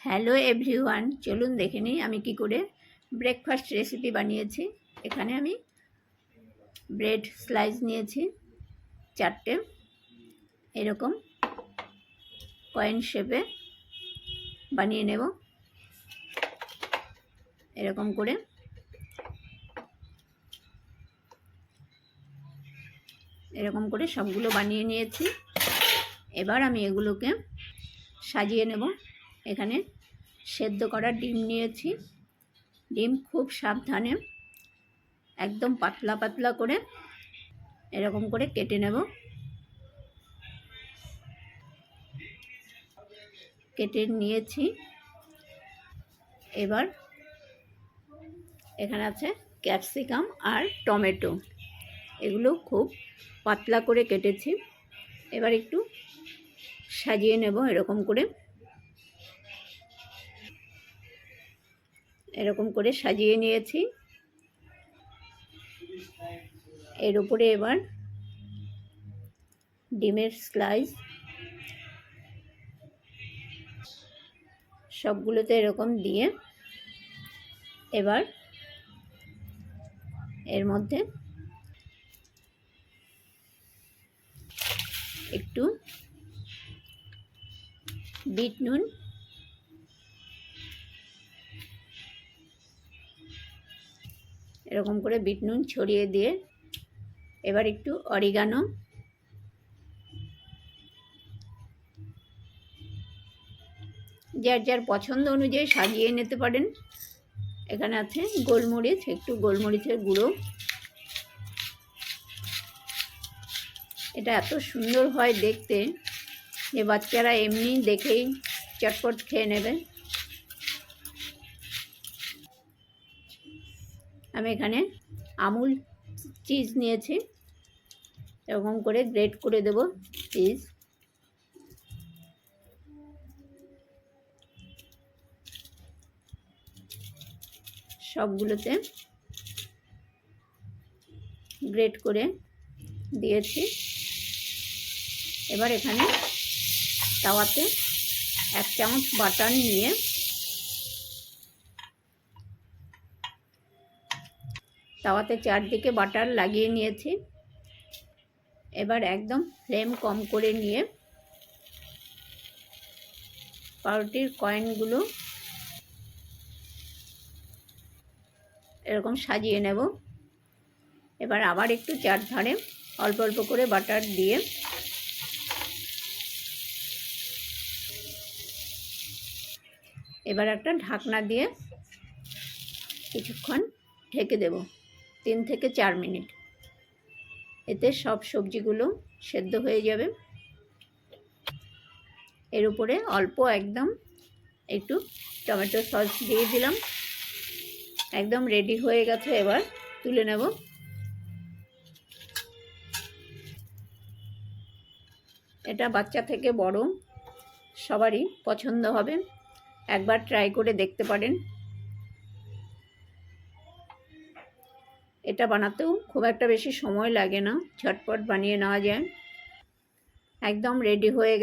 Hello everyone, চলুন দেখে নিই আমি কি করে ব্রেকফাস্ট রেসিপি বানিয়েছি। এখানে আমি ব্রেড স্লাইস নিয়েছি 4টে, এরকম কয়েন শেপে বানিয়ে নেব। এরকম করে সবগুলো বানিয়ে নিয়েছি। এবার আমি এগুলোকে সাজিয়ে নেব। এখানে সেদ্ধ করা ডিম নিয়েছি। ডিম খুব সাবধানে একদম পাতলা পাতলা করে এরকম করে কেটে নেব। কেটে নিয়েছি। এবার এখানে আছে ক্যাপসিকাম আর টমেটো, এগুলো খুব পাতলা করে কেটেছি। এবার একটু সাজিয়ে নেব। এরকম করে সাজিয়ে নিয়েছি। এর উপরে এবার ডিমের স্লাইস সবগুলোতে এরকম দিয়ে এবার এর মধ্যে একটু বিট নুন, এরকম করে বিট নুন ছড়িয়ে দিয়ে এবার একটু অরিগানো, যার যার পছন্দ অনুযায়ী সাজিয়ে নিতে পারেন। এখানে আছে গোলমরিচ, একটু গোলমরিচের গুঁড়ো। এটা এত সুন্দর হয় দেখতে যে বাচ্চারা এমনি দেখেই চটপট খেয়ে নেবে। আমি এখানে আমুল চিজ নিয়েছি, এরকম করে গ্রেট করে দেব চিজ। সবগুলোতে গ্রেট করে দিয়েছি। এবার এখানে তাওয়াতে 1 চামচ বাটার নিয়ে তাওয়াতে চারদিকে বাটার লাগিয়ে নিয়েছি। এবার একদম ফ্লেম কম করে নিয়ে পাউরুটির কয়েনগুলো এরকম সাজিয়ে নেব। এবার আবার একটু চারধারে অল্প অল্প করে বাটার দিয়ে এবার একটা ঢাকনা দিয়ে কিছুক্ষণ ঢেকে দেব, 3 থেকে 4 মিনিট। এতে সব সবজিগুলো সেদ্ধ হয়ে যাবে। এর উপরে অল্প একদম একটু টমেটো সস দিয়ে দিলাম। একদম রেডি হয়ে গেছে। এবার তুলে নেব। এটা বাচ্চা থেকে বড় সবারই পছন্দ হবে। একবার ট্রাই করে দেখতে পারেন। এটা বানাতেও খুব একটা বেশি সময় লাগে না, ঝটপট বানিয়ে নেওয়া যায়। একদম রেডি হয়ে